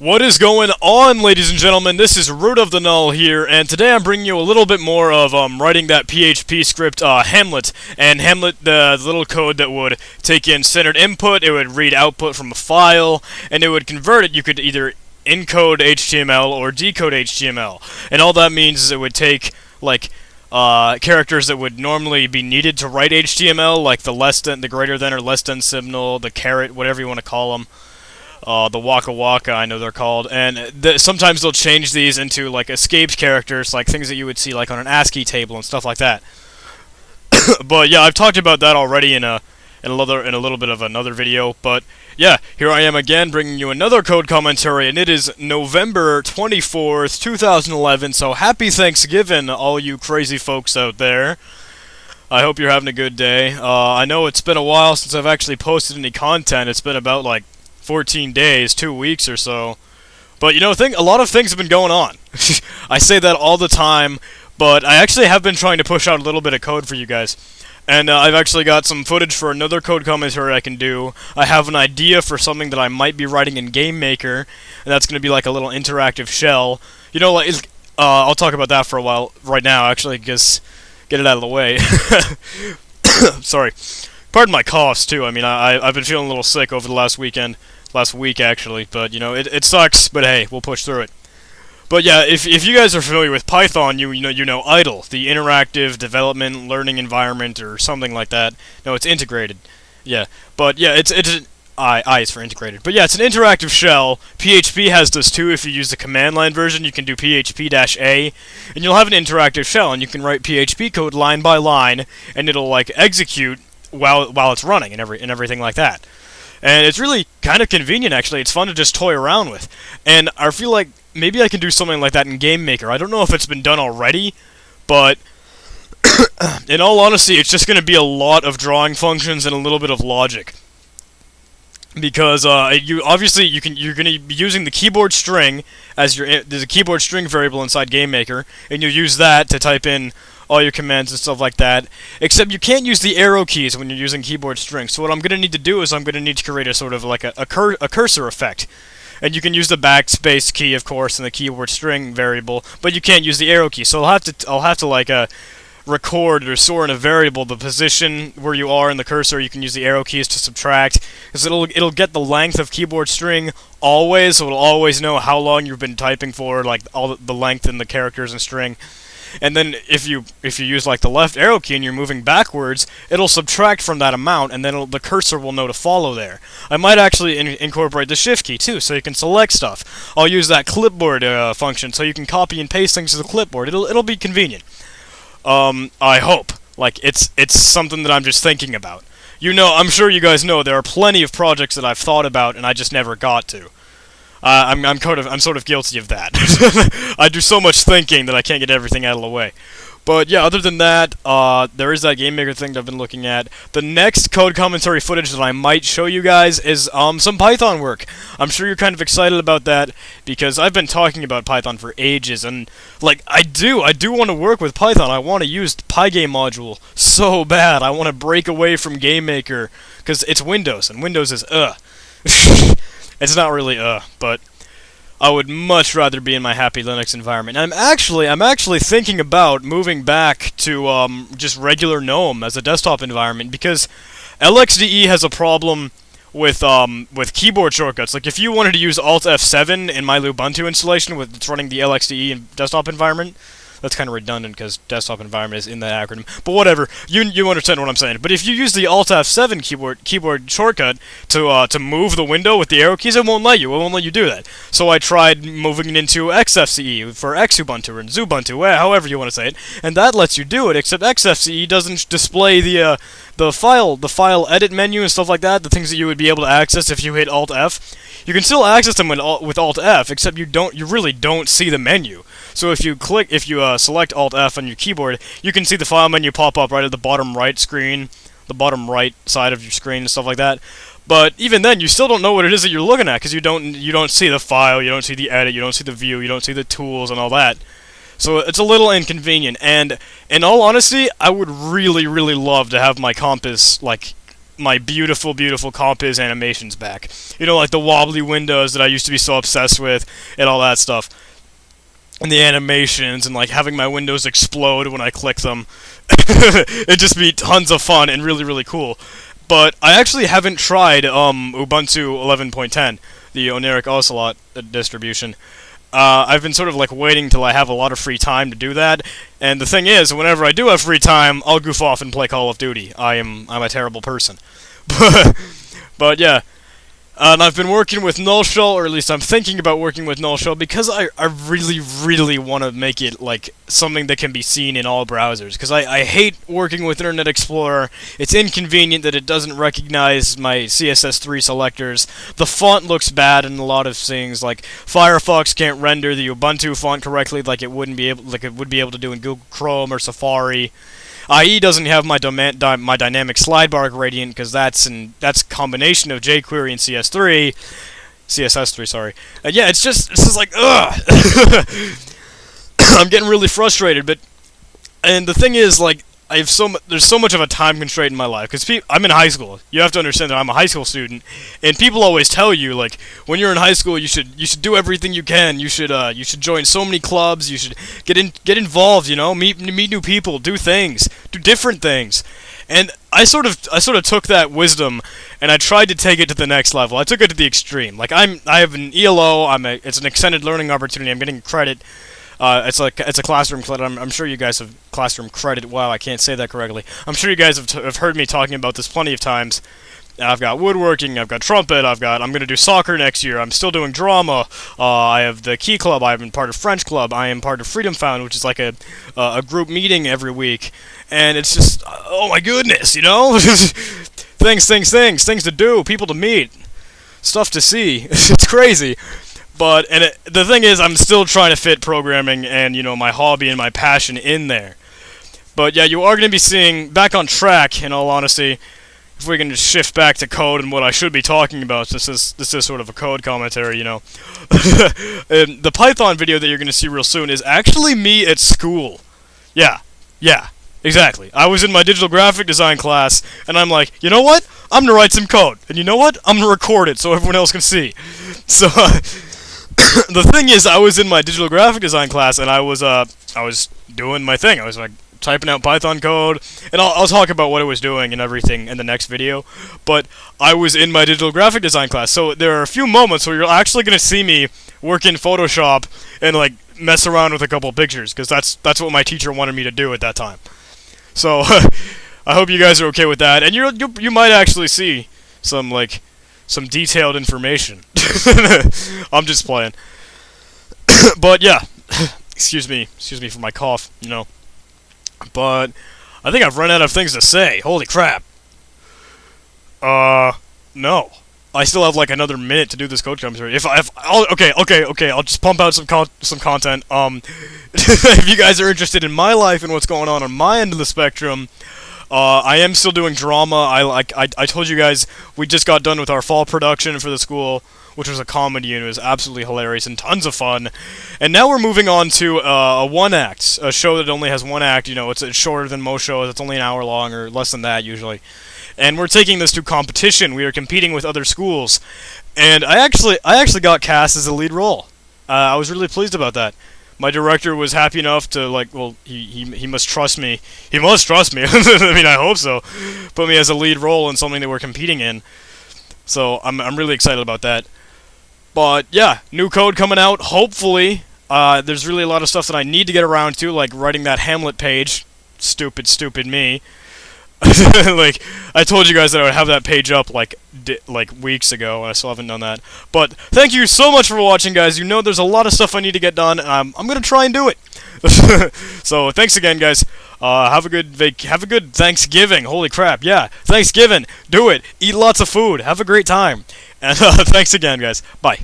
What is going on, ladies and gentlemen? This is Root of the Null here, and today I'm bringing you a little bit more of writing that PHP script, Hamlet. And Hamlet, the little code that would take in centered input, it would read output from a file, and it would convert it. You could either encode HTML or decode HTML. And all that means is it would take, like, characters that would normally be needed to write HTML, like the less than, the greater than or less than symbol, the caret, whatever you want to call them. The Waka Waka, I know they're called, and sometimes they'll change these into like escaped characters, like things that you would see like on an ASCII table and stuff like that. But yeah, I've talked about that already in a little bit of another video. But yeah, here I am again, bringing you another code commentary, and it is November 24th, 2011. So happy Thanksgiving, all you crazy folks out there. I hope you're having a good day. I know it's been a while since I've actually posted any content. It's been about like 14 days, 2 weeks or so. But you know, a lot of things have been going on. I say that all the time, but I actually have been trying to push out a little bit of code for you guys. And I've actually got some footage for another code commentary I can do. I have an idea for something that I might be writing in Game Maker, and that's going to be like a little interactive shell. You know, like, I'll talk about that for a while right now, actually, because get it out of the way. Sorry. Pardon my coughs, too. I mean, I've been feeling a little sick over the last week, actually, but, you know, it sucks, but hey, we'll push through it. But yeah, if you guys are familiar with Python, you know IDLE, the Interactive Development Learning Environment, or something like that. No, it's integrated. Yeah, but yeah, it's I is for integrated. But yeah, it's an interactive shell. PHP has this too. If you use the command line version, you can do PHP-A, and you'll have an interactive shell, and you can write PHP code line by line, and it'll like execute while it's running and everything like that. And it's really kind of convenient, actually. It's fun to just toy around with. And I feel like maybe I can do something like that in Game Maker. I don't know if it's been done already, but in all honesty, it's just going to be a lot of drawing functions and a little bit of logic. Because you're going to be using the keyboard string as there's a keyboard string variable inside Game Maker, and you use that to type in all your commands and stuff like that. Except you can't use the arrow keys when you're using keyboard string. So what I'm going to need to do is I'm going to need to create a sort of like a cursor effect. And you can use the backspace key, of course, in the keyboard string variable, but you can't use the arrow key. So I'll have to like record or store in a variable the position where you are in the cursor. You can use the arrow keys to subtract, because it'll get the length of keyboard string always, so it'll always know how long you've been typing for, like all the length in the characters and string. And then if you use like the left arrow key and you're moving backwards, it'll subtract from that amount, and then the cursor will know to follow there. I might actually incorporate the shift key too, so you can select stuff. I'll use that clipboard function, so you can copy and paste things to the clipboard. It'll be convenient. I hope. Like, it's something that I'm just thinking about. You know, I'm sure you guys know there are plenty of projects that I've thought about and I just never got to. I'm sort of guilty of that. I do so much thinking that I can't get everything out of the way. But yeah, other than that, there is that Game Maker thing that I've been looking at. The next code commentary footage that I might show you guys is some Python work. I'm sure you're kind of excited about that, because I've been talking about Python for ages, and like I do want to work with Python. I want to use the Pygame module so bad. I want to break away from Game Maker, because it's Windows, and Windows is It's not really but I would much rather be in my happy Linux environment. And I'm actually thinking about moving back to just regular GNOME as a desktop environment, because LXDE has a problem with keyboard shortcuts. Like if you wanted to use Alt F7 in my Ubuntu installation with it's running the LXDE in desktop environment. That's kind of redundant because desktop environment is in the acronym. But whatever, you understand what I'm saying. But if you use the Alt F7 keyboard shortcut to move the window with the arrow keys, it won't let you. It won't let you do that. So I tried moving it into XFCE for Xubuntu or Xubuntu, however you want to say it, and that lets you do it. Except XFCE doesn't display the file edit menu and stuff like that. The things that you would be able to access if you hit Alt F. You can still access them with Alt F, except you really don't see the menu. So if you select Alt F on your keyboard, you can see the file menu pop up right at the bottom right screen, the bottom right side of your screen and stuff like that. But even then, you still don't know what it is that you're looking at, because you don't see the file, you don't see the edit, you don't see the view, you don't see the tools and all that. So it's a little inconvenient. And in all honesty, I would really, really love to have my compass like my beautiful, beautiful Compiz animations back. You know, like the wobbly windows that I used to be so obsessed with, and all that stuff. And the animations, and like having my windows explode when I click them. It'd just be tons of fun and really, really cool. But I actually haven't tried Ubuntu 11.10, the Oneric Ocelot distribution. I've been sort of like waiting till I have a lot of free time to do that, and the thing is, whenever I do have free time, I'll goof off and play Call of Duty. I'm a terrible person. But yeah. And I've been working with Nullshell, or at least I'm thinking about working with Nullshell, because I really, really want to make it, like, something that can be seen in all browsers. Because I hate working with Internet Explorer. It's inconvenient that it doesn't recognize my CSS3 selectors. The font looks bad in a lot of things, like, Firefox can't render the Ubuntu font correctly like it would be able to do in Google Chrome or Safari. IE doesn't have my dynamic slide bar gradient because that's a combination of jQuery and CSS3, sorry. And yeah, it's just like ugh. I'm getting really frustrated, and the thing is, like, there's so much of a time constraint in my life because I'm in high school. You have to understand that I'm a high school student, and people always tell you, like, when you're in high school, you should do everything you can. You should join so many clubs. You should get involved. You know, meet new people, do different things. And I sort of took that wisdom and I tried to take it to the next level. I took it to the extreme. Like I have an ELO. It's an extended learning opportunity. I'm getting credit. It's a classroom credit. I'm sure you guys have classroom credit. Wow, I can't say that correctly. I'm sure you guys have heard me talking about this plenty of times. I've got woodworking, I've got trumpet, I'm gonna do soccer next year, I'm still doing drama, I have the Key Club, I've been part of French Club, I am part of Freedom Found, which is like a group meeting every week, and it's just, oh my goodness, you know? things to do, people to meet, stuff to see. It's crazy. But, the thing is, I'm still trying to fit programming and, you know, my hobby and my passion in there. But yeah, you are going to be seeing, back on track, in all honesty, if we can just shift back to code and what I should be talking about, this is sort of a code commentary, you know. The Python video that you're going to see real soon is actually me at school. Yeah, exactly. I was in my digital graphic design class, and I'm like, you know what? I'm going to write some code. And you know what? I'm going to record it so everyone else can see. So, the thing is, I was in my digital graphic design class, and I was doing my thing. I was like typing out Python code, and I'll talk about what I was doing and everything in the next video. But I was in my digital graphic design class, so there are a few moments where you're actually gonna see me work in Photoshop and like mess around with a couple pictures, because that's what my teacher wanted me to do at that time. So I hope you guys are okay with that, and you might actually see some detailed information. I'm just playing. But yeah, excuse me for my cough, you know. But I think I've run out of things to say. Holy crap. No. I still have like another minute to do this code commentary. Okay, I'll just pump out some content. If you guys are interested in my life and what's going on my end of the spectrum, I am still doing drama. I told you guys we just got done with our fall production for the school, which was a comedy, and it was absolutely hilarious and tons of fun. And now we're moving on to a one-act, a show that only has one act. You know, it's shorter than most shows. It's only an hour long, or less than that usually. And we're taking this to competition. We are competing with other schools, and I actually got cast as a lead role. I was really pleased about that. My director was happy enough to, like, well, he must trust me. He must trust me. I mean, I hope so. Put me as a lead role in something that we're competing in. So I'm really excited about that. But yeah, new code coming out. Hopefully, there's really a lot of stuff that I need to get around to, like writing that Hamlet page. Stupid me. Like, I told you guys that I would have that page up like weeks ago, and I still haven't done that. But thank you so much for watching, guys. You know there's a lot of stuff I need to get done, and I'm gonna try and do it. So thanks again, guys. Have a good Thanksgiving. Holy crap, yeah, Thanksgiving. Do it. Eat lots of food. Have a great time. And thanks again, guys. Bye.